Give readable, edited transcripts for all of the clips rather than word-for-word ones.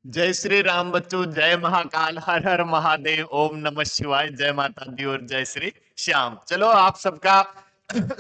जय श्री राम बच्चों, जय महाकाल, हर हर महादेव, ओम नमः शिवाय, जय माता दी और जय श्री श्याम। चलो, आप सबका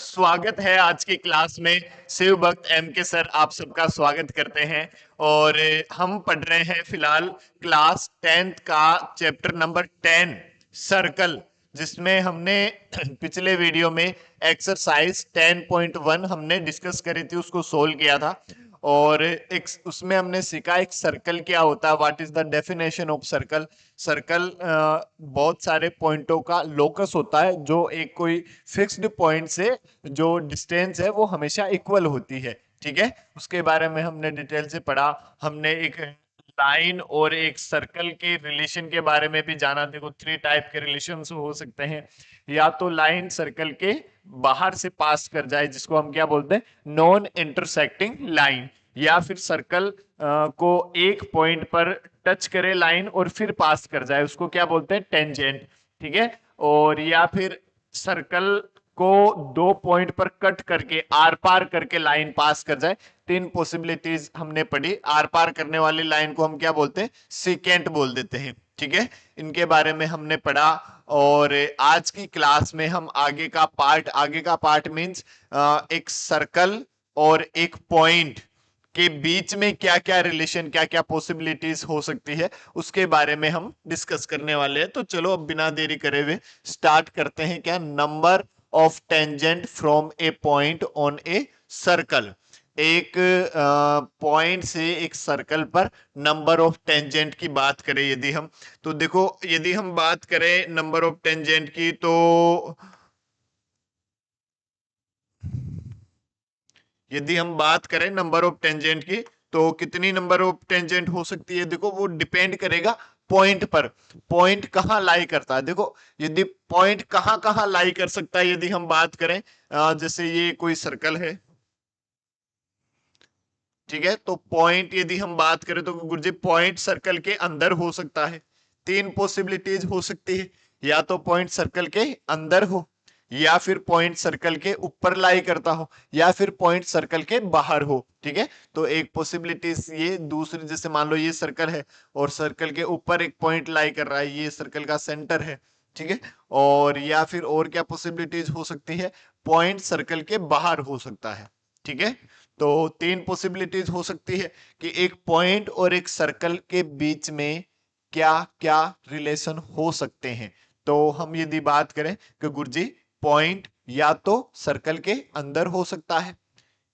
स्वागत है आज की क्लास में। शिव भक्त एम के सर आप सबका स्वागत करते हैं। और हम पढ़ रहे हैं फिलहाल क्लास 10th का चैप्टर नंबर 10 सर्कल, जिसमें हमने पिछले वीडियो में एक्सरसाइज 10.1 हमने डिस्कस करी थी, उसको सोल्व किया था। और एक उसमें हमने सीखा एक सर्कल क्या होता है, what is the definition of circle. Circle बहुत सारे पॉइंटों का लोकस होता है, जो एक कोई फिक्स्ड पॉइंट से जो डिस्टेंस है वो हमेशा इक्वल होती है। ठीक है, उसके बारे में हमने डिटेल से पढ़ा। हमने एक लाइन और एक सर्कल के रिलेशन के बारे में भी जाना। देखो, 3 टाइप के रिलेशन हो सकते हैं। या तो लाइन सर्कल के बाहर से पास कर जाए, जिसको हम क्या बोलते हैं, नॉन इंटरसेक्टिंग लाइन। या फिर सर्कल को एक पॉइंट पर टच करे लाइन और फिर पास कर जाए, उसको क्या बोलते हैं, टेंजेंट। ठीक है। और या फिर सर्कल को 2 पॉइंट पर कट करके आर पार करके लाइन पास कर जाए। 3 पॉसिबिलिटीज हमने पढ़ी। आर पार करने वाली लाइन को हम क्या बोलते हैं, सीकेंट बोल देते हैं। ठीक है, इनके बारे में हमने पढ़ा। और आज की क्लास में हम आगे का पार्ट मींस एक सर्कल और एक पॉइंट के बीच में क्या क्या रिलेशन, क्या क्या पॉसिबिलिटीज हो सकती है, उसके बारे में हम डिस्कस करने वाले हैं। तो चलो, अब बिना देरी करे हुए स्टार्ट करते हैं। क्या, number of tangent from A point on A circle. एक पॉइंट से एक सर्कल पर नंबर ऑफ टेंजेंट की बात करें यदि हम, तो देखो, यदि हम बात करें नंबर ऑफ टेंजेंट की, तो यदि हम बात करें नंबर ऑफ टेंजेंट की, तो कितनी नंबर ऑफ टेंजेंट हो सकती है। देखो, वो डिपेंड करेगा पॉइंट पर। पॉइंट कहाँ लाई करता है। देखो, यदि पॉइंट कहाँ कहाँ लाई कर सकता है, यदि हम बात करें, जैसे ये कोई सर्कल है। ठीक है, तो पॉइंट यदि हम बात करें तो गुरुजी, पॉइंट सर्कल के अंदर हो सकता है। 3 पॉसिबिलिटीज हो सकती है। या तो पॉइंट सर्कल के अंदर हो, या फिर पॉइंट सर्कल के ऊपर लाई करता हो, या फिर पॉइंट सर्कल के बाहर हो। ठीक है, तो एक पॉसिबिलिटीज ये। दूसरी, जैसे मान लो ये सर्कल है और सर्कल के ऊपर एक पॉइंट लाई कर रहा है, ये सर्कल का सेंटर है। ठीक है। और या फिर और क्या पॉसिबिलिटीज हो सकती है, पॉइंट सर्कल के बाहर हो सकता है। ठीक है, तो 3 पॉसिबिलिटीज हो सकती है कि एक पॉइंट और एक सर्कल के बीच में क्या क्या रिलेशन हो सकते हैं। तो हम यदि बात करें कि गुरुजी, पॉइंट या तो सर्कल के अंदर हो सकता है,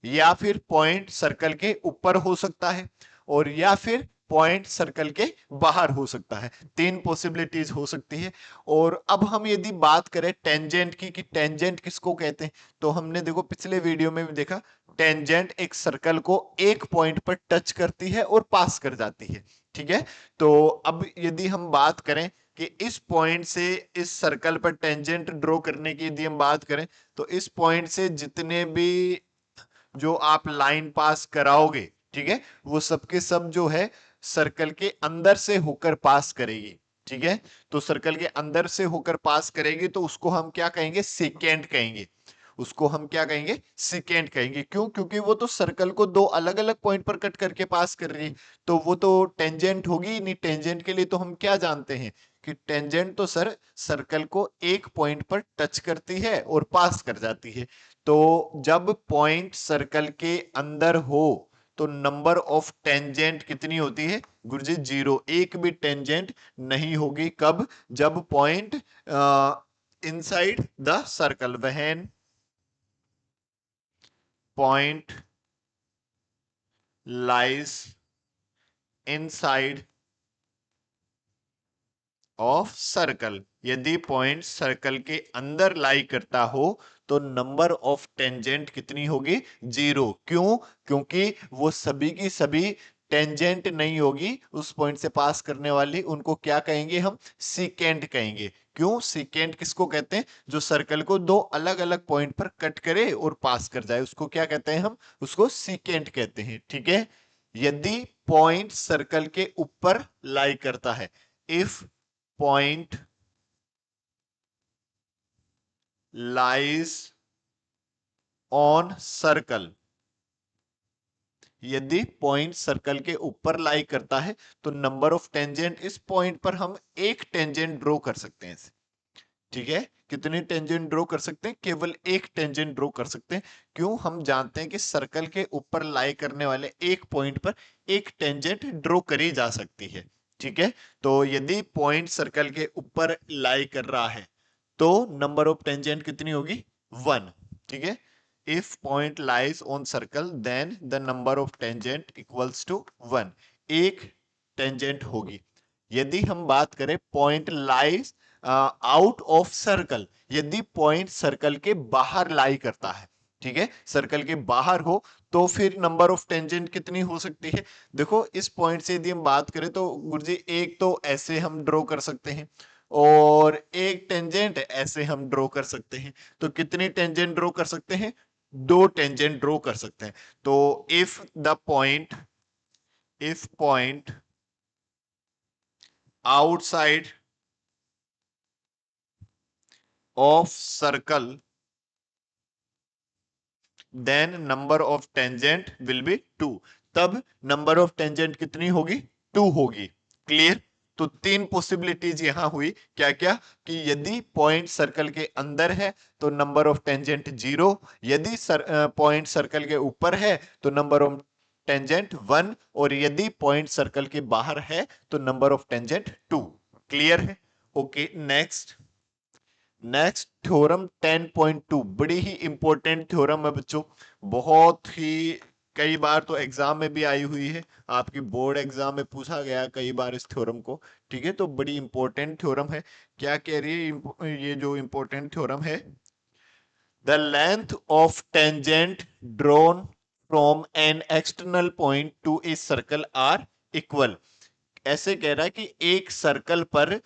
या फिर पॉइंट सर्कल के ऊपर हो सकता है, और या फिर पॉइंट सर्कल के बाहर हो सकता है। 3 पॉसिबिलिटीज हो सकती है। और अब हम यदि बात करें टेंजेंट की, कि टेंजेंट किसको कहते हैं, तो हमने देखो पिछले वीडियो में भी देखा, टेंजेंट एक सर्कल को एक पॉइंट पर टच करती है और पास कर जाती है। ठीक है, तो अब यदि हम बात करें कि इस पॉइंट से इस सर्कल पर टेंजेंट ड्रॉ करने की यदि हम बात करें, तो इस पॉइंट से जितने भी जो आप लाइन पास कराओगे, ठीक है, वो सबके सब जो है सर्कल के अंदर से होकर पास करेगी। ठीक है, तो सर्कल के अंदर से होकर पास करेगी, तो उसको हम क्या कहेंगे, सेकेंड कहेंगे। उसको हम क्या कहेंगे, सेकेंड कहेंगे। क्यों? क्योंकि वो तो सर्कल को 2 अलग अलग पॉइंट पर कट करके पास कर रही है, तो वो तो टेंजेंट होगी ही नहीं। टेंजेंट के लिए तो हम क्या जानते हैं कि टेंजेंट तो सर सर्कल को एक पॉइंट पर टच करती है और पास कर जाती है। तो जब पॉइंट सर्कल के अंदर हो, तो नंबर ऑफ टेंजेंट कितनी होती है गुरुजी, 0। एक भी टेंजेंट नहीं होगी। कब? जब point inside the circle, when point lies inside of circle. यदि पॉइंट सर्कल के अंदर लाई करता हो, तो नंबर ऑफ टेंजेंट कितनी होगी, 0। क्यों? क्योंकि वो सभी की सभी टेंजेंट नहीं होगी उस पॉइंट से पास करने वाली। उनको क्या कहेंगे हम, सीकेंट कहेंगे। क्यों? सीकेंट किसको कहते हैं, जो सर्कल को 2 अलग अलग पॉइंट पर कट करे और पास कर जाए, उसको क्या कहते हैं हम, उसको सीकेंट कहते हैं। ठीक है, यदि पॉइंट सर्कल के ऊपर लाई करता है, if point lies on circle, यदि पॉइंट सर्कल के ऊपर लाई करता है तो नंबर ऑफ टेंजेंट, इस पॉइंट पर हम एक टेंजेंट ड्रॉ कर सकते हैं। ठीक है, कितने टेंजेंट ड्रॉ कर सकते हैं? केवल एक टेंजेंट ड्रॉ कर सकते हैं। क्यों? हम जानते हैं कि सर्कल के ऊपर लाई करने वाले एक पॉइंट पर एक टेंजेंट ड्रॉ करी जा सकती है। ठीक है, तो यदि पॉइंट सर्कल के ऊपर लाई कर रहा है तो नंबर ऑफ टेंजेंट कितनी होगी? 1। ठीक है, if point lies on circle then the number of tangent equals to 1। एक टेंजेंट होगी। यदि हम बात करें point lies out of circle, यदि पॉइंट सर्कल के बाहर लाई करता है, ठीक है, सर्कल के बाहर हो, तो फिर नंबर ऑफ टेंजेंट कितनी हो सकती है? देखो, इस पॉइंट से यदि हम बात करें तो गुरुजी एक तो ऐसे हम ड्रॉ कर सकते हैं और एक टेंजेंट ऐसे हम ड्रॉ कर सकते हैं। तो कितनी टेंजेंट ड्रॉ कर सकते हैं? 2 टेंजेंट ड्रॉ कर सकते हैं। तो if point outside of circle then number of tangent will be 2। तब नंबर ऑफ टेंजेंट कितनी होगी? 2 होगी। क्लियर? तो 3 पॉसिबिलिटीज यहां हुई। क्या क्या? कि यदि पॉइंट सर्कल के अंदर है तो नंबर ऑफ टेंजेंट 0, यदि पॉइंट सर्कल के ऊपर है तो नंबर ऑफ टेंजेंट 1, और यदि पॉइंट सर्कल के बाहर है तो नंबर ऑफ टेंजेंट 2। क्लियर है? ओके, नेक्स्ट थ्योरम 10.2, बड़ी ही इंपॉर्टेंट थ्योरम है बच्चों। बहुत ही कई बार तो एग्जाम में भी आई हुई है, आपकी बोर्ड एग्जाम में पूछा गया कई बार इस थ्योरम को। ठीक है, तो बड़ी इंपॉर्टेंट थ्योरम है। क्या कह रही है ये जो इंपॉर्टेंट थ्योरम है? The length of tangent drawn from an external point to a circle are equal. ऐसे कह रहा है कि एक सर्कल पर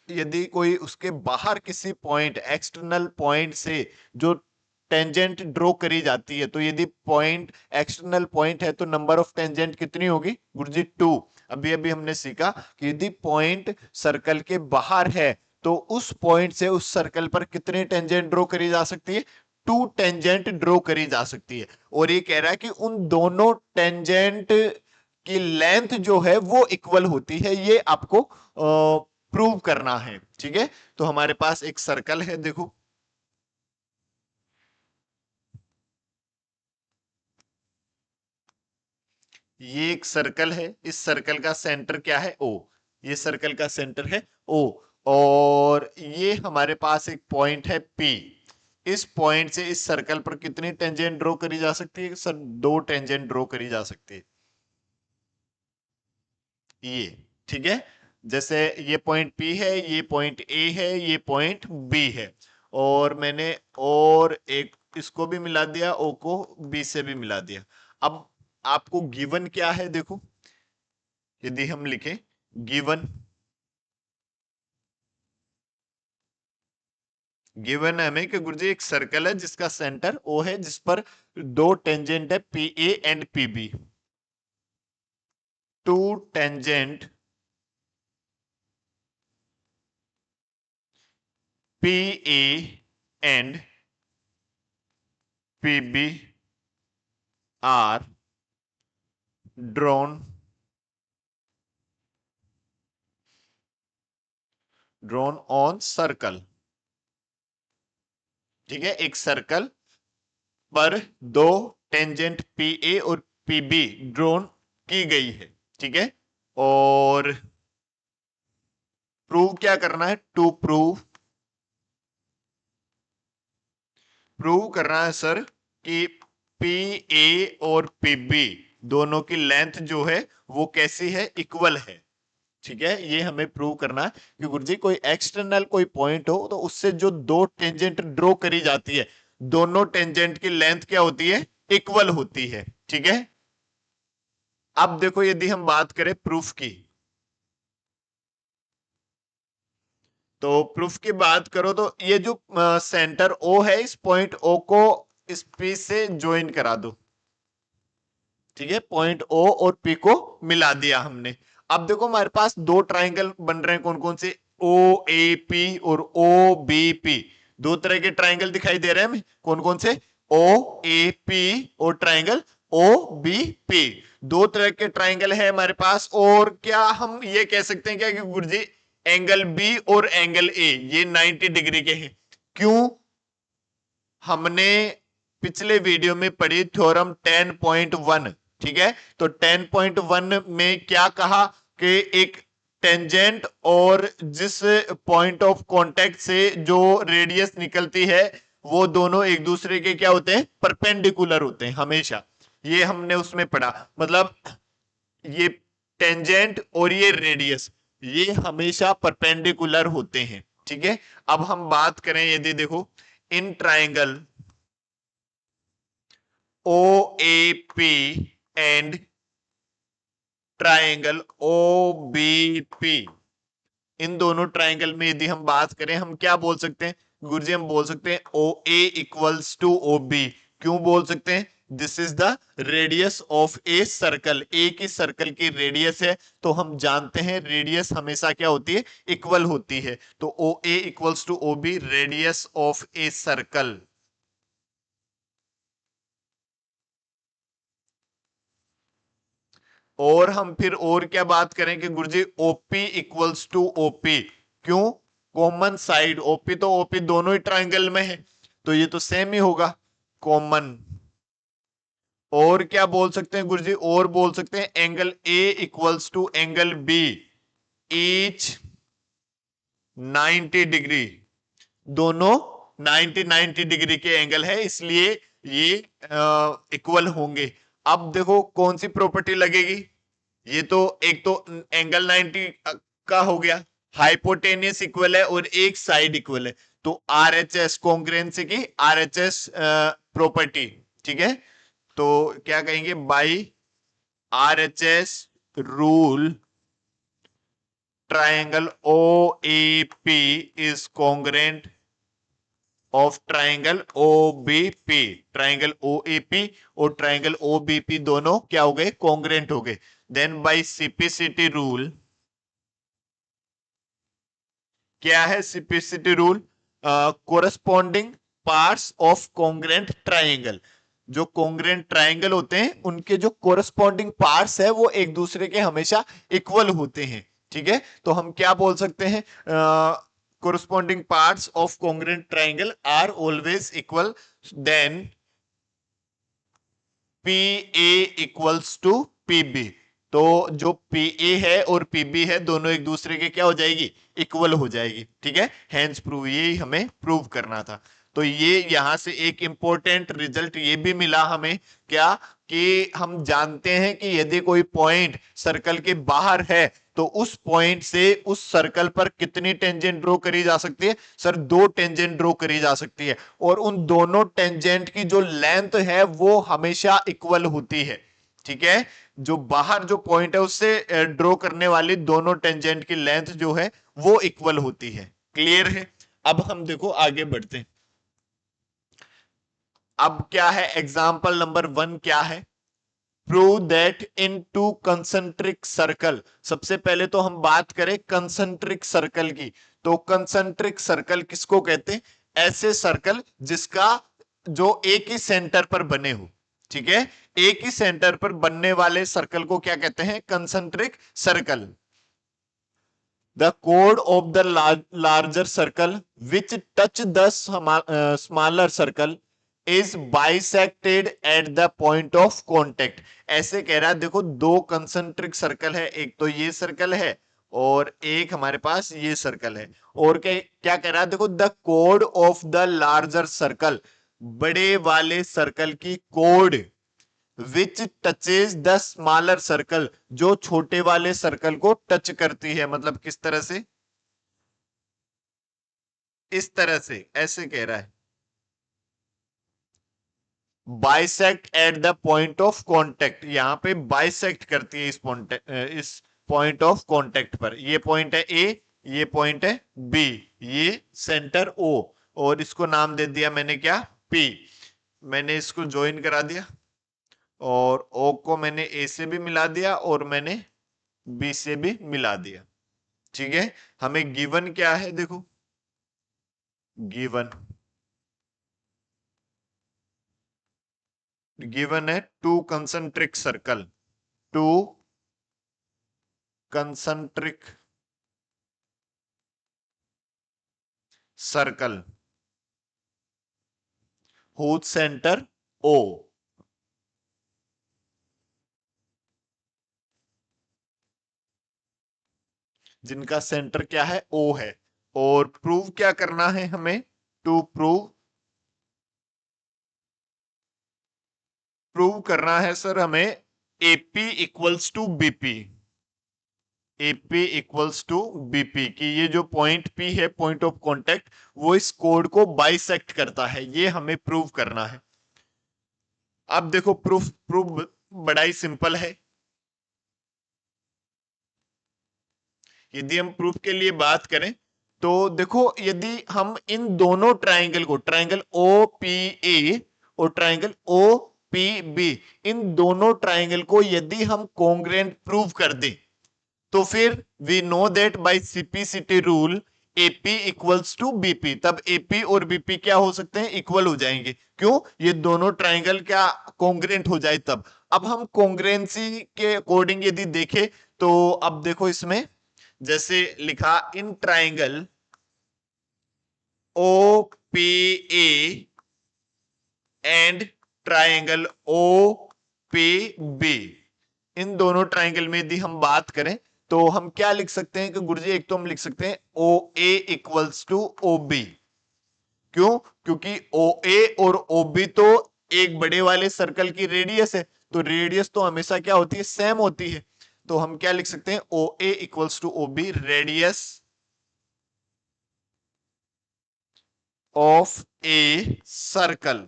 यदि कोई उसके बाहर किसी पॉइंट, एक्सटर्नल पॉइंट से जो टेंजेंट ड्रॉ करी जाती है, तो यदि पॉइंट एक्सटर्नल पॉइंट है तो नंबर ऑफ टेंजेंट कितनी होगी? गुरुजी 2। अभी अभी हमने सीखा कि यदि पॉइंट सर्कल के बाहर है तो उस पॉइंट से उस सर्कल पर कितने टेंजेंट ड्रॉ करी जा सकती है? 2 टेंजेंट ड्रॉ करी जा सकती है। और ये कह रहा है कि उन दोनों टेंजेंट की लेंथ जो है वो इक्वल होती है, ये आपको प्रूव करना है। ठीक है, तो हमारे पास एक सर्कल है, देखो ये एक सर्कल है, इस सर्कल का सेंटर क्या है? ओ। ये सर्कल का सेंटर है ओ, और ये हमारे पास एक पॉइंट है पी। इस पॉइंट से इस सर्कल पर कितनी टेंजेंट ड्रॉ करी जा सकती है सर? 2 टेंजेंट ड्रॉ करी जा सकती है। ये ठीक है, जैसे ये पॉइंट P है, ये पॉइंट A है, ये पॉइंट B है, और मैंने और एक इसको भी मिला दिया, O को B से भी मिला दिया। अब आपको गिवन क्या है? देखो, यदि हम लिखें गिवन, गिवन है हमें कि गुरुजी एक सर्कल है जिसका सेंटर O है, जिस पर 2 टेंजेंट है PA and PB। 2 tangent PA and PB are drawn on circle। ठीक है, एक सर्कल पर 2 टेंजेंट PA और PB ड्रॉन की गई है। ठीक है, और प्रूव क्या करना है? टू प्रूव करना है सर कि PA और PB दोनों की लेंथ जो है वो कैसी है? इक्वल है। ठीक है, ये हमें प्रूव करना है कि गुरुजी कोई एक्सटर्नल कोई पॉइंट हो तो उससे जो 2 टेंजेंट ड्रॉ करी जाती है, दोनों टेंजेंट की लेंथ क्या होती है? इक्वल होती है। ठीक है, अब देखो यदि हम बात करें प्रूफ की, तो प्रूफ की बात करो तो ये जो सेंटर O है, इस पॉइंट O को इस P से ज्वाइन करा दो। ठीक है, पॉइंट O और P को मिला दिया हमने। अब देखो हमारे पास 2 ट्राइंगल बन रहे हैं, कौन कौन से? OAP और OBP। 2 तरह के ट्राइंगल दिखाई दे रहे हैं हमें, कौन कौन से? OAP और ट्राइंगल ओ बी पी। दो तरह के ट्राइंगल है हमारे पास। और क्या हम ये कह सकते हैं क्या कि गुरुजी एंगल बी और एंगल ए ये 90 डिग्री के हैं? क्यों? हमने पिछले वीडियो में पढ़ी थ्योरम 10.1, ठीक है। तो 10.1 में क्या कहा कि एक टेंजेंट और जिस पॉइंट ऑफ कांटेक्ट से जो रेडियस निकलती है वो दोनों एक दूसरे के क्या होते हैं? परपेंडिकुलर होते हैं हमेशा। ये हमने उसमें पढ़ा। मतलब ये टेंजेंट और ये रेडियस ये हमेशा परपेंडिकुलर होते हैं, ठीक है। अब हम बात करें यदि देखो इन triangle O A P and triangle O B P, इन दोनों ट्राइंगल में यदि हम बात करें हम क्या बोल सकते हैं गुरुजी? हम बोल सकते हैं O A equals to O B. क्यों बोल सकते हैं? This is the radius of a circle. A की सर्कल की रेडियस है तो हम जानते हैं रेडियस हमेशा क्या होती है? इक्वल होती है। तो O A equals to O B radius of a circle. और हम फिर और क्या बात करें कि गुरुजी ओपी इक्वल्स टू ओपी। क्यों? कॉमन साइड ओपी तो ओपी दोनों ही ट्राइंगल में है तो ये तो सेम ही होगा, कॉमन। और क्या बोल सकते हैं गुरुजी? और बोल सकते हैं angle A equals to angle B each 90 degree. दोनों 90 डिग्री के एंगल है इसलिए ये इक्वल होंगे। अब देखो कौन सी प्रॉपर्टी लगेगी? ये तो एक तो एंगल 90 का हो गया, हाइपोटेनियस इक्वल है और एक साइड इक्वल है। तो आरएचएस कॉन्ग्रुएंसी की आरएचएस प्रॉपर्टी, ठीक है। तो क्या कहेंगे? By RHS rule triangle O A P is congruent of triangle O B P. Triangle O A P और ट्राइंगल ओ बी पी दोनों क्या हो गए? कॉन्ग्रुएंट हो गए। देन बाय सिपिसिटी रूल, क्या है CPCT rule? Corresponding parts of congruent triangle. जो कॉन्ग्रुएंट ट्राइंगल होते हैं उनके जो कोरस्पॉन्डिंग पार्ट्स है वो एक दूसरे के हमेशा इक्वल होते हैं, ठीक है। तो हम क्या बोल सकते हैं? Corresponding parts of congruent triangle are always equal. Then P A equals to P B. तो जो पी ए है और पी बी है दोनों एक दूसरे के क्या हो जाएगी? इक्वल हो जाएगी, ठीक है। हैंस प्रूव, ये हमें प्रूव करना था। तो ये यहां से एक इंपॉर्टेंट रिजल्ट ये भी मिला हमें क्या कि हम जानते हैं कि यदि कोई पॉइंट सर्कल के बाहर है तो उस पॉइंट से उस सर्कल पर कितनी टेंजेंट ड्रॉ करी जा सकती है? सर दो टेंजेंट ड्रॉ करी जा सकती है और उन दोनों टेंजेंट की जो लेंथ है वो हमेशा इक्वल होती है, ठीक है। जो बाहर जो पॉइंट है उससे ड्रॉ करने वाली दोनों टेंजेंट की लेंथ जो है वो इक्वल होती है। क्लियर है? अब हम देखो आगे बढ़ते हैं। अब क्या है एग्जाम्पल नंबर 1 क्या है? Prove that in two concentric circle. सबसे पहले तो हम बात करें कंसेंट्रिक सर्कल की। तो कंसेंट्रिक सर्कल किसको कहते हैं? ऐसे सर्कल जिसका जो एक ही सेंटर पर बने हो, ठीक है। एक ही सेंटर पर बनने वाले सर्कल को क्या कहते हैं? Concentric circle. The code of the larger circle which touch the smaller circle is bisected at the point of contact. ऐसे कह रहा है, देखो दो कंसेंट्रिक सर्कल है, एक तो ये सर्कल है और एक हमारे पास ये सर्कल है। और क्या कह रहा है? देखो the code of the larger circle, बड़े वाले सर्कल की code which touches the smaller circle, जो छोटे वाले सर्कल को टच करती है। मतलब किस तरह से? इस तरह से, ऐसे कह रहा है bisect at the point of contact. यहां पे बाइसेक्ट करती है इस पॉइंट ऑफ कांटेक्ट पर। ये पॉइंट है ए, ये पॉइंट है बी, ये सेंटर ओ, और इसको नाम दे दिया मैंने क्या? पी। मैंने इसको ज्वाइन करा दिया और ओ को मैंने ए से भी मिला दिया और मैंने बी से भी मिला दिया, ठीक है। हमें गिवन क्या है? देखो गिवन गिवन है two concentric circle, two concentric circle whose center O, जिनका सेंटर क्या है, O है। और प्रूव क्या करना है हमें, टू प्रूव करना है सर हमें AP equals to BP, AP equals to BP की ये जो पॉइंट पी है, पॉइंट ऑफ कांटेक्ट, वो इस कोड को बाइसेक्ट करता है, ये हमें प्रूव करना है। अब देखो प्रूफ प्रूफ बड़ा ही सिंपल है। यदि हम प्रूफ के लिए बात करें तो देखो, यदि हम इन दोनों ट्राइंगल को, ट्राइंगल ओ पी ए और ट्राइंगल ओ पी बी, इन दोनों ट्राइंगल को यदि हम कॉन्ग्रुएंट प्रूव कर दें तो फिर we know that by CPCT rule AP equals to BP, तब एपी और बीपी क्या हो सकते हैं, इक्वल हो जाएंगे। क्यों, ये दोनों ट्राइंगल क्या कॉन्ग्रुएंट हो जाए तब। अब हम कॉन्ग्रुएंसी के अकॉर्डिंग यदि देखें तो अब देखो इसमें जैसे लिखा in triangle O P A and triangle O P B, इन दोनों ट्राइंगल में यदि हम बात करें तो हम क्या लिख सकते हैं कि गुरुजी, एक तो हम लिख सकते हैं O A equals to O B. क्यों, क्योंकि ओ ए और ओ बी तो एक बड़े वाले सर्कल की रेडियस है, तो रेडियस तो हमेशा क्या होती है, सेम होती है। तो हम क्या लिख सकते हैं, O A equals to O B, radius of a circle,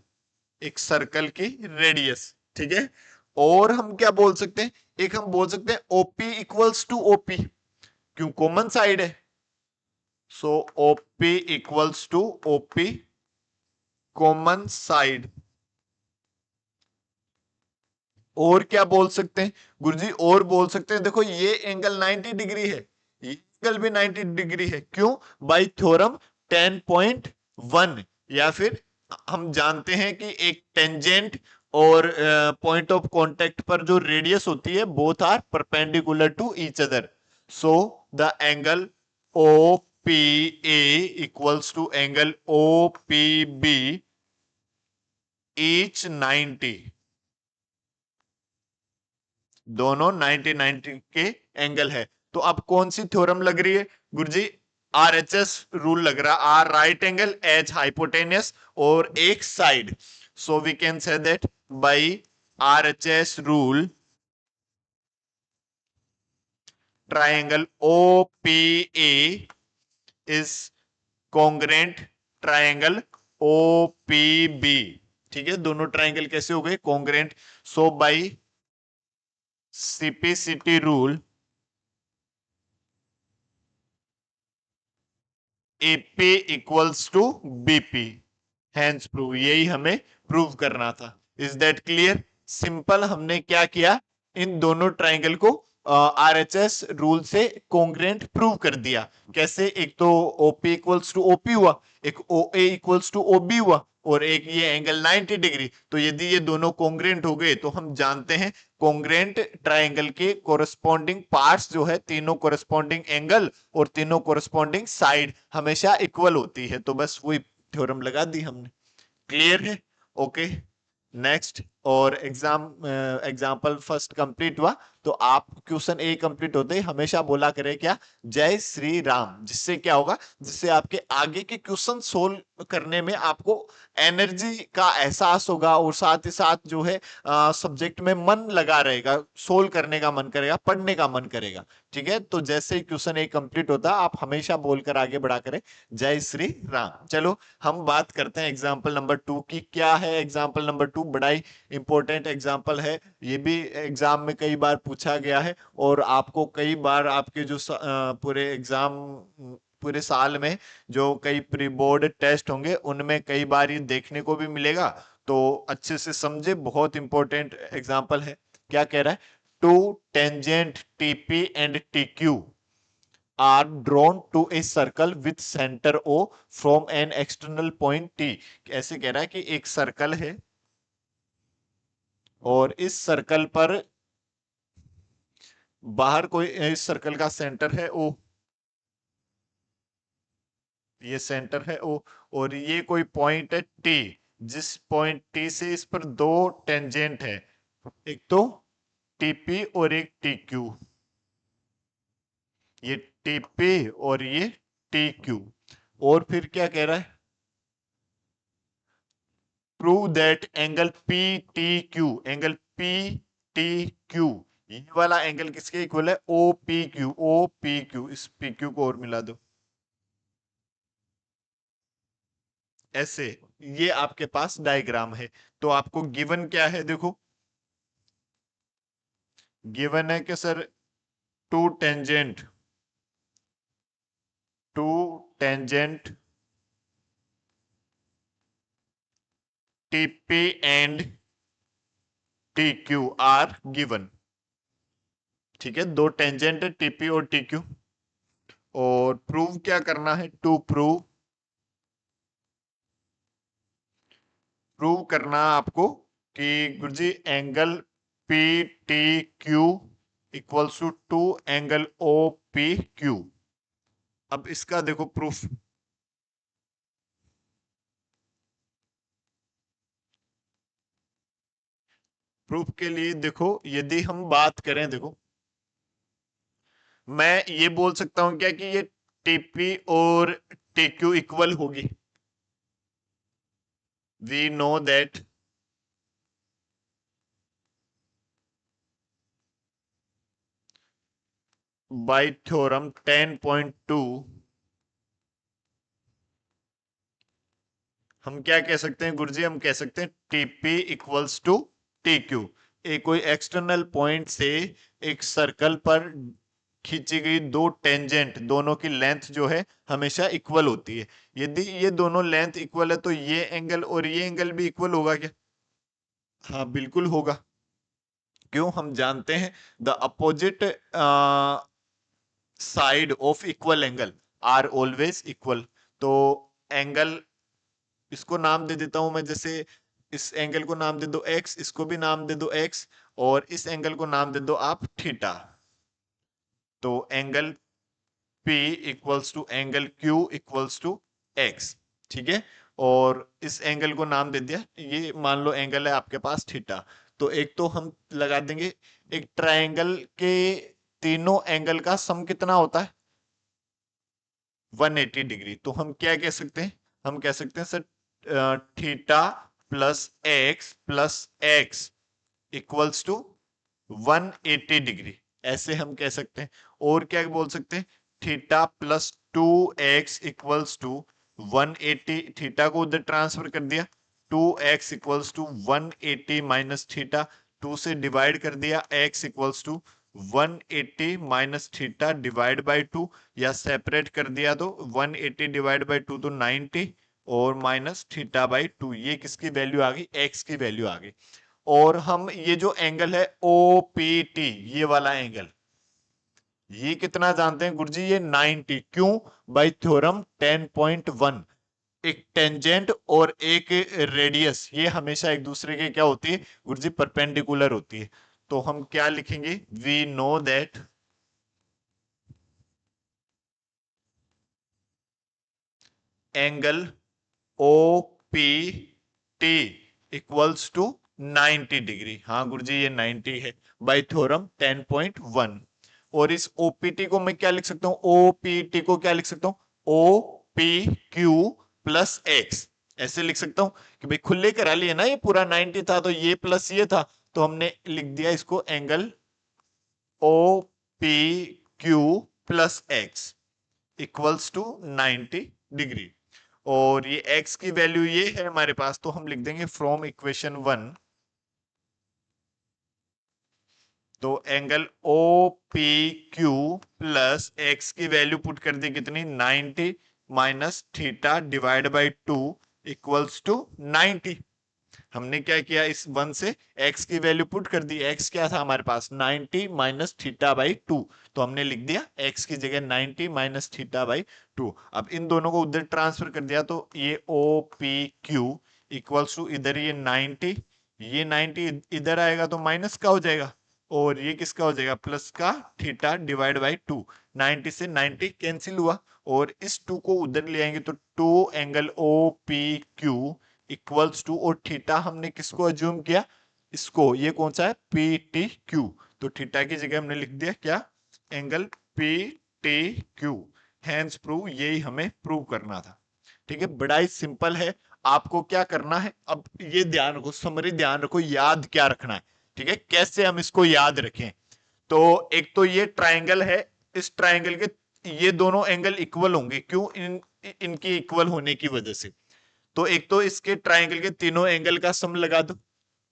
एक सर्कल की रेडियस, ठीक है। और हम क्या बोल सकते हैं, एक हम बोल सकते हैं ओपी इक्वल्स टू ओपी, क्यों, कॉमन साइड है। So OP equals to OP, common side. और क्या बोल सकते हैं गुरुजी, और बोल सकते हैं, देखो ये एंगल 90 डिग्री है, ये एंगल भी 90 डिग्री है। क्यों, बाय थ्योरम 10.1, या फिर हम जानते हैं कि एक टेंजेंट और पॉइंट ऑफ कांटेक्ट पर जो रेडियस होती है, both are perpendicular to each other. So the angle O P A equals to angle O P B, each 90, दोनों 90 90 के एंगल है। तो अब कौन सी थ्योरम लग रही है गुरुजी, आरएचएस रूल लग रहा, R right angle H hypotenuse और एक side. So we can say that by RHS rule triangle OPA is congruent triangle OPB। ठीक है, दोनों ट्राइंगल कैसे हो गए, congruent. So by CPCT rule AP equals to BP, hence prove, यही हमें प्रूव करना था। Is that clear, simple. हमने क्या किया, इन दोनों ट्राइंगल को आरएचएस रूल से कॉन्ग्रेंट प्रूव कर दिया। कैसे, एक तो ओपी इक्वल्स टू ओपी हुआ, एक ओ ए इक्वल्स टू ओबी हुआ, और एक ये एंगल 90 डिग्री। तो यदि ये दोनों कॉन्ग्रेंट हो गए तो हम जानते हैं कॉन्ग्रेंट ट्राइंगल के कोरस्पॉन्डिंग पार्ट्स जो है, तीनों कोरस्पॉन्डिंग एंगल और तीनों कोरस्पॉन्डिंग साइड हमेशा इक्वल होती है। तो बस वही थ्योरम लगा दी हमने। क्लियर है, ओके। नेक्स्ट, और एग्जाम्पल फर्स्ट कंप्लीट हुआ, तो आप क्वेश्चन ए कंप्लीट होते ही हमेशा बोला करें क्या, जय श्री राम। जिससे क्या होगा, जिससे आपके आगे के क्वेश्चन सोल्व करने में आपको एनर्जी का एहसास होगा, और साथ ही साथ जो है सब्जेक्ट में मन लगा रहेगा, सोल्व करने का मन करेगा, पढ़ने का मन करेगा। ठीक है, तो जैसे ही क्वेश्चन ए कंप्लीट होता आप हमेशा बोलकर आगे बढ़ा करें, जय श्री राम। चलो हम बात करते हैं एग्जाम्पल नंबर 2 की। क्या है एग्जाम्पल नंबर 2, बड़ा ही इंपॉर्टेंट एग्जाम्पल है, ये भी एग्जाम में कई बार पूछा गया है, और आपको कई बार आपके जो पूरे एग्जाम, पूरे साल में जो कई प्री बोर्ड टेस्ट होंगे उनमें कई बार ये देखने को भी मिलेगा। तो अच्छे से समझे, बहुत इंपॉर्टेंट एग्जाम्पल है। क्या कह रहा है, two tangent TP and TQ are drawn to a circle with center O from an external point T। ऐसे कह रहा है कि एक सर्कल है, और इस सर्कल पर बाहर कोई, इस सर्कल का सेंटर है ओ, ये सेंटर है ओ, और ये कोई पॉइंट है टी, जिस पॉइंट टी से इस पर दो टेंजेंट है, एक तो टीपी और एक टीक्यू, ये टीपी और ये टीक्यू। और फिर क्या कह रहा है, prove that angle P T Q, angle P T Q, ये वाला एंगल किसके इक्वल है, O P Q, O P Q, इस पी क्यू को और मिला दो ऐसे। ये आपके पास डायग्राम है। तो आपको गिवन क्या है, देखो गिवन है कि sir two tangent, two tangent TP and T Q are given. ठीक है, दो टेंजेंट है टीपी और टी क्यू, और प्रूव क्या करना है, टू प्रूव, प्रूव करना आपको कि गुरुजी angle P T Q equals to angle O P Q. अब इसका देखो प्रूफ, प्रूफ के लिए देखो, यदि हम बात करें, देखो मैं ये बोल सकता हूं क्या कि ये टीपी और टीक्यू इक्वल होगी, we know that by theorem 10.2 हम क्या कह सकते हैं गुरुजी, हम कह सकते हैं TP equals to T Q. एक कोई एक्सटर्नल पॉइंट से एक सर्कल पर खींची गई दो टेंजेंट, दोनों की लेंथ जो है हमेशा इक्वल होती है। यदि ये दोनों लेंथ इक्वल है तो ये एंगल और ये एंगल भी इक्वल होगा क्या, हाँ बिल्कुल होगा। क्यों, हम जानते हैं the opposite side of equal angle are always equal. तो एंगल, इसको नाम दे देता हूं मैं, जैसे इस एंगल को नाम दे दो एक्स, इसको भी नाम दे दो एक्स, और इस एंगल को नाम दे दो आप थीटा। तो angle P equals to angle Q equals to X. ठीक है, और इस एंगल को नाम दे दिया, ये मान लो एंगल है आपके पास थीटा। तो एक तो हम लगा देंगे, एक ट्रायंगल के तीनों एंगल का सम कितना होता है, 180 डिग्री। तो हम क्या कह सकते हैं, हम कह सकते हैं sir theta plus X equals to 180 degree, ऐसे हम कह सकते हैं। और क्या बोल सकते हैं, theta plus 2x equals to 180, theta को उधर ट्रांसफर कर दिया, 2x equals to 180 minus theta, 2 से डिवाइड कर दिया, x equals to 180 minus theta divide by 2, या सेपरेट कर दिया तो 180 डिवाइड बाई 2 तो 90, और माइनस थीटा बाई 2, ये किसकी वैल्यू आ गई, x की वैल्यू आ गई। और हम ये जो एंगल है ओ पी टी, ये वाला एंगल, ये कितना जानते हैं गुरुजी, ये 90, क्यों, बाय थ्योरम 10.1। एक टेंजेंट और एक रेडियस, ये हमेशा एक दूसरे के क्या होती है गुरुजी, परपेंडिकुलर होती है। तो हम क्या लिखेंगे, we know that angle O P T equals to 90 degree, हाँ गुरुजी ये 90 है, बाय थ्योरम 10.1। और इस ओपीटी को मैं क्या लिख सकता हूं, ओपीटी को क्या लिख सकता हूं, O P Q plus X, ऐसे लिख सकता हूं कि भाई खुले करा लिए ना, ये पूरा 90 था तो ये प्लस ये था, तो हमने लिख दिया इसको angle O P Q plus X equals to 90 degree. और ये x की वैल्यू ये है हमारे पास, तो हम लिख देंगे फ्रॉम इक्वेशन 1, तो angle O P Q plus X की वैल्यू पुट कर दी कितनी, 90 minus theta divide by 2 equals to 90। हमने क्या किया, इस 1 से x की वैल्यू पुट कर दी, x क्या था हमारे पास 90 माइनस थीटा बाई 2, तो हमने लिख दिया x की जगह 90 माइनस थीटा बाई 2। अब इन दोनों को उधर ट्रांसफर कर दिया, तो ये O P Q equals to इधर ये 90 ये 90 इधर आएगा तो माइनस का हो जाएगा, और ये किसका हो जाएगा, प्लस का थीटा डिवाइड बाई 2। 90 से 90 कैंसिल हुआ, और इस 2 को उधर ले आएंगे तो 2 angle O P Q equals to, और थीटा हमने किसको अज्यूम किया, इसको, ये कौन सा है, पी टी क्यू। तो थीटा की जगह हमने लिख दिया क्या, angle P T Q. Hence prove, यही हमें प्रूव करना था। ठीक है, बड़ा ही सिंपल है। आपको क्या करना है, अब ये ध्यान रखो, समरी ध्यान रखो, याद क्या रखना है। ठीक है, कैसे हम इसको याद रखें। तो एक तो ये ट्राइंगल है, इस ट्राइंगल के ये दोनों एंगल इक्वल होंगे, क्यों, इनकी इक्वल होने की वजह से। तो एक तो इसके ट्राइंगल के तीनों एंगल का सम लगा दो,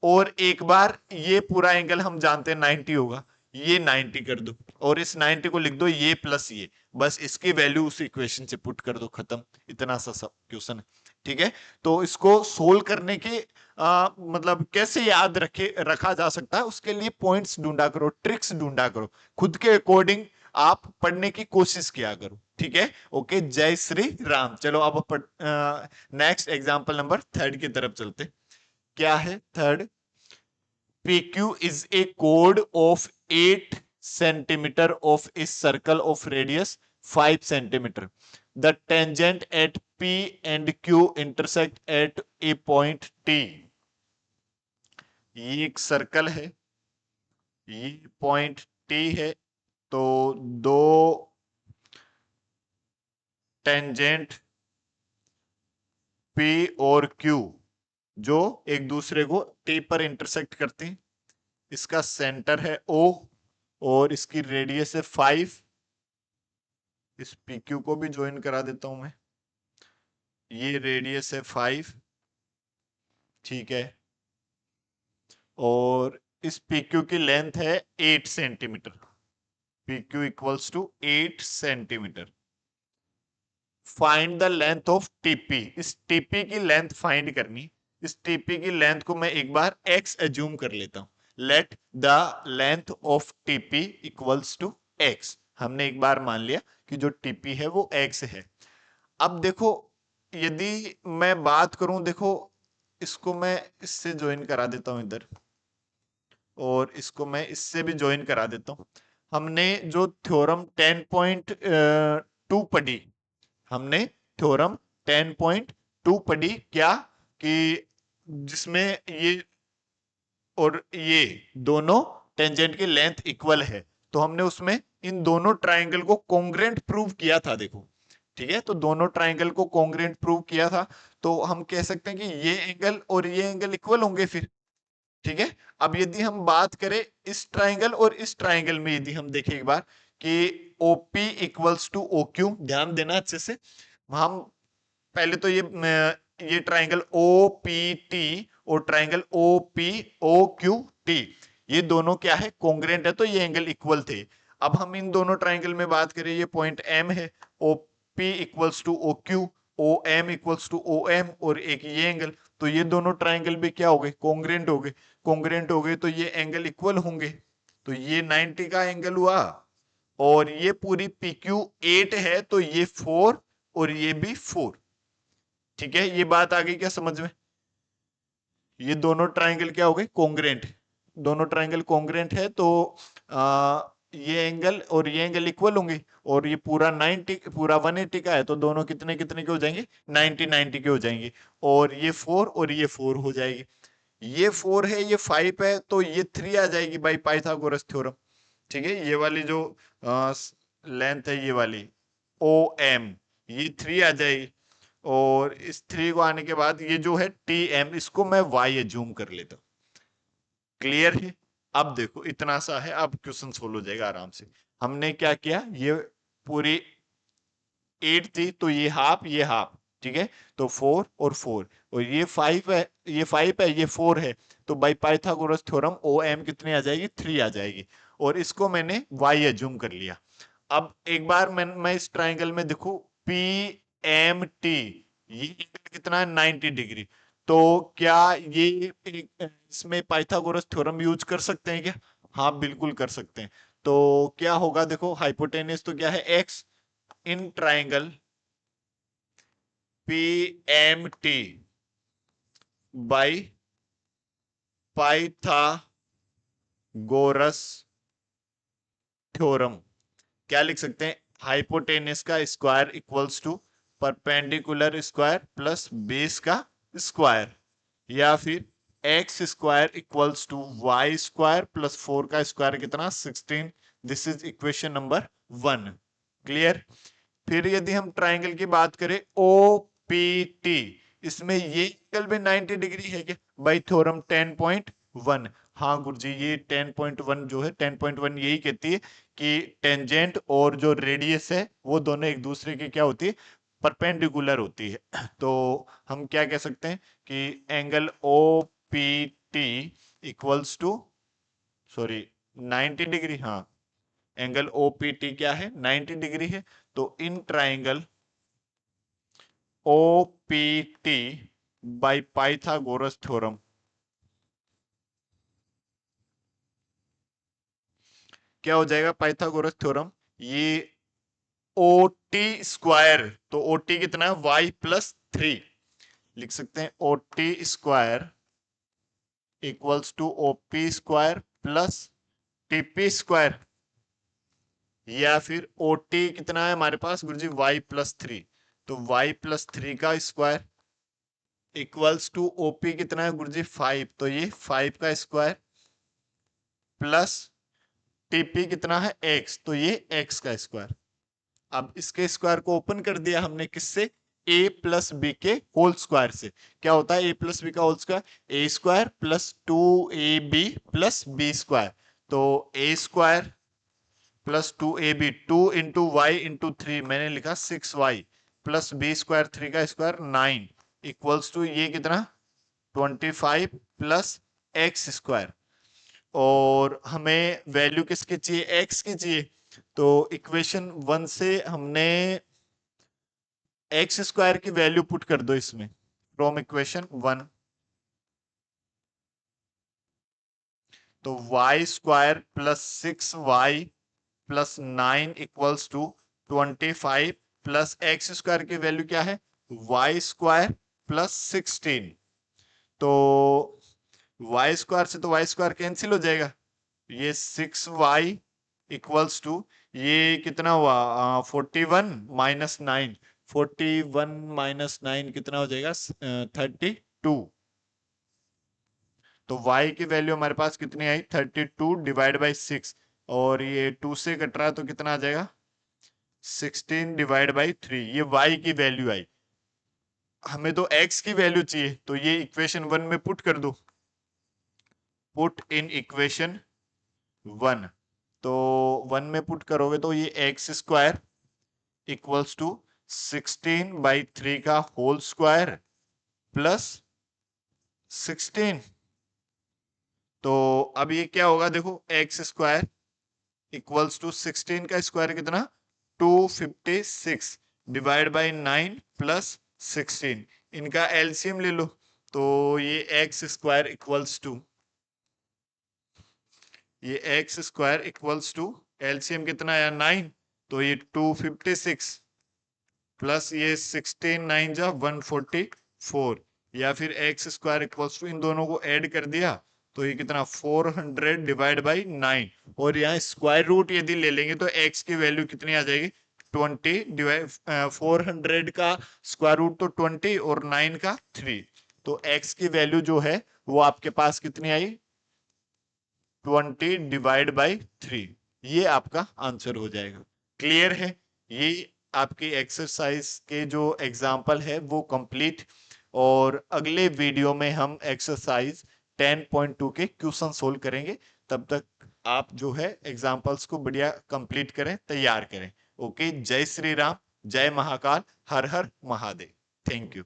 और एक बार ये पूरा एंगल हम जानते हैं 90 होगा, ये 90 कर दो, और इस 90 को लिख दो ये प्लस ये, बस इसकी वैल्यू उस इक्वेशन से पुट कर दो, खत्म। इतना सा सब क्वेश्चन है। ठीक है, तो इसको सोल्व करने के मतलब कैसे याद रखा जा सकता है, उसके लिए पॉइंट्स ढूंढा करो, ट्रिक्स ढूंढा करो, खुद के अकॉर्डिंग आप पढ़ने की कोशिश किया करो। ठीक है, ओके, जय श्री राम। चलो अब नेक्स्ट एग्जांपल नंबर 3 की तरफ चलते। क्या है 3? PQ is a chord of 8 centimeter of a circle of radius 5 centimeter. The tangent at P and Q intersect at a point T. ये एक सर्कल है, ये पॉइंट T है, तो दो टेंजेंट P और Q जो एक दूसरे को T पर इंटरसेक्ट करते हैं। इसका सेंटर है O, और इसकी रेडियस है 5। इस PQ को भी ज्वाइन करा देता हूं मैं, ये रेडियस है 5। ठीक है, और इस PQ की लेंथ है 8 centimetre. PQ equals to 8 centimetre. Find the length of TP। इस TP की लेंथ फाइंड करनी। इस TP की लेंथ को मैं एक बार x एज्यूम कर लेता हूं। Let the length of TP equals to x। हमने एक बार मान लिया कि जो TP है वो x है। अब देखो, यदि मैं बात करूं, देखो इसको मैं इससे ज्वाइन करा देता हूं इधर, और इसको मैं इससे भी ज्वाइन करा देता हूं। हमने जो थ्योरम 10.2 पढ़ी, हमने थ्योरम 10.2 पढ़ी क्या, कि जिसमें ये और ये दोनों टेंजेंट की लेंथ इक्वल है, तो हमने उसमें इन दोनों ट्राइंगल को कॉन्ग्रेंट प्रूव किया था, देखो। ठीक है, तो दोनों ट्राइंगल को कॉन्ग्रेंट प्रूव किया था, तो हम कह सकते हैं कि ये एंगल और ये एंगल इक्वल होंगे फिर। ठीक है, अब यदि हम बात करें इस ट्राइंगल और इस ट्राइंगल में, यदि हम देखें एक बार कि OP इक्वल्स टू OQ, ध्यान देना अच्छे से। हम पहले तो ये ट्राइंगल OPT और ट्राइंगल OPOQT, ये दोनों क्या है, कॉन्ग्रेंट है, तो ये एंगल इक्वल थे। अब हम इन दोनों ट्राइंगल में बात करें, ये पॉइंट M है, OP equals to OQ, OM equals to OM, और एक ये एंगल, तो ये दोनों ट्राइंगल भी क्या हो गए, कॉन्ग्रेंट हो गए। कॉन्ग्रेंट हो गए तो ये एंगल इक्वल होंगे, तो ये 90 का एंगल हुआ, और ये पूरी PQ 8 है, तो ये 4 और ये भी 4। ठीक है, ये बात आ गई क्या समझ में। ये दोनों ट्राइंगल क्या हो गए, कॉन्ग्रेंट। दोनों ट्राइंगल कॉन्ग्रेंट है, तो ये एंगल और ये एंगल इक्वल होंगे, और ये पूरा 90, पूरा 180 का है, तो दोनों कितने कितने के हो जाएंगे, 90 90 के हो जाएंगे, और ये 4 और ये 4 हो जाएगी। ये 4 है, ये 5 है, तो ये 3 आ जाएगी बाई पाइथागोरस थ्योरम। ठीक है, ये वाली जो लेंथ है, ये वाली OM, ये 3 आ जाएगी, और इस 3 को आने के बाद ये जो है TM, इसको मैं Y एज्यूम कर लेता हूं। क्लियर है। अब देखो इतना सा है, अब क्वेश्चन सोल्व हो जाएगा आराम से। हमने क्या किया, ये पूरी 8 थी, तो ये हाफ ये हाफ, ठीक है, तो 4 और 4, और ये 5 है, ये 5 है, ये 4 है, तो बाई पाइथागोरस थ्योरम OM कितनी आ जाएगी, 3 आ जाएगी, और इसको मैंने Y एज्यूम कर लिया। अब एक बार मैं इस ट्राइंगल में देखू PMT, ये एंगल कितना है, 90 डिग्री, तो क्या ये इसमें पाइथागोरस थ्योरम यूज कर सकते हैं क्या। हाँ बिल्कुल कर सकते हैं। तो क्या होगा, देखो हाइपोटेनस तो क्या है, X in triangle PMT by Pythagoras theorem. क्या लिख सकते हैं? हाइपोटेनस का square equals to perpendicular square plus base का स्क्वायर, या फिर X square equals to Y square plus 4 का स्क्वायर कितना? 16। This is equation number 1। Clear? फिर यदि हम ट्राइंगल की बात करें ओ पी टी, इसमें ये एंगल भी 90 डिग्री है क्या? By theorem 10.1। हाँ गुरुजी, ये 10.1 जो है 10.1 यही कहती है कि टेंजेंट और जो रेडियस है वो दोनों एक दूसरे की क्या होती है? परपेंडिकुलर होती है। तो हम क्या कह सकते हैं कि angle O P T equals to, sorry, 90 degree. हाँ, एंगल ओपीटी क्या है? 90 डिग्री है। तो in triangle OPT by Pythagoras theorem क्या हो जाएगा? पाइथागोरस थ्योरम, ये ओ टी स्क्वायर, तो ओ टी कितना है? Y plus 3। लिख सकते हैं O T square equals to OP square plus TP square, या फिर ओ टी कितना है हमारे पास गुरुजी? Y plus 3। तो वाई प्लस 3 का स्क्वायर इक्वल्स टू ओपी कितना है गुरुजी? 5। तो ये 5 का स्क्वायर प्लस टीपी कितना है? x, तो ये x का स्क्वायर। अब इसके स्क्वायर को ओपन कर दिया हमने किससे? a प्लस बी के होल स्क्वायर से। क्या होता है a प्लस बी का whole square? a square plus 2ab plus B square. तो a square plus 2ab, 2 into Y into 3, मैंने लिखा 6y प्लस बी स्क्वायर 3 का स्क्वायर 9 इक्वल्स टू ये कितना? 25 प्लस एक्स स्क्वायर। और हमें वैल्यू किसकी चाहिए? एक्स की चाहिए। तो इक्वेशन 1 से हमने एक्स स्क्वायर की वैल्यू पुट कर दो इसमें, फ्रॉम इक्वेशन 1। तो Y square plus 6y plus 9 equals to 25 plus X square की वैल्यू क्या है? Y square plus 16। तो वाई स्क्वायर से तो वाई स्क्वायर कैंसिल हो जाएगा, ये 6y इक्वल्स टू ये कितना हुआ? 41 माइनस 9, 41 माइनस 9 कितना हो जाएगा? 32। तो y की वैल्यू हमारे पास कितनी आई? 32 डिवाइड बाई 6, और ये 2 से कट रहा है तो कितना आ जाएगा? 16 डिवाइड बाई 3। ये y की वैल्यू आई। हमें तो x की वैल्यू चाहिए, तो ये इक्वेशन 1 में पुट कर दो। Put in equation 1। तो 1 में पुट करोगे तो ये एक्स स्क्वायर इक्वल्स टू 16/3 का होल स्क्वायर प्लस 16। तो अब ये क्या होगा? देखो, एक्स स्क्वायर इक्वल्स टू 16 का स्क्वायर कितना? 256 डिवाइड बाई 9 प्लस 16, इनका एलसीएम ले लो। तो ये एक्स स्क्वायर इक्वल्स टू, ये X square equals to LCM कितना आया? 9। तो ये 256 प्लस ये 16 9 जा 144, या फिर एक्स स्क्वायर इक्वल्स टू, इन दोनों को ऐड कर दिया तो ये कितना? 400 डिवाइड बाई 9। और यहाँ स्क्वायर रूट यदि ले लेंगे तो एक्स की वैल्यू कितनी आ जाएगी? 20 डिवाइड 400 का स्क्वायर रूट तो 20 और 9 का 3। तो एक्स की वैल्यू जो है वो आपके पास कितनी आई? 20 डिवाइड बाई 3। ये आपका आंसर हो जाएगा। क्लियर है? ये आपकी एक्सरसाइज के जो एग्जाम्पल है वो कंप्लीट, और अगले वीडियो में हम एक्सरसाइज 10.2 के क्वेश्चन सोल्व करेंगे। तब तक आप जो है एग्जाम्पल्स को बढ़िया कंप्लीट करें, तैयार करें। ओके, जय श्री राम, जय महाकाल, हर हर महादेव। Thank you.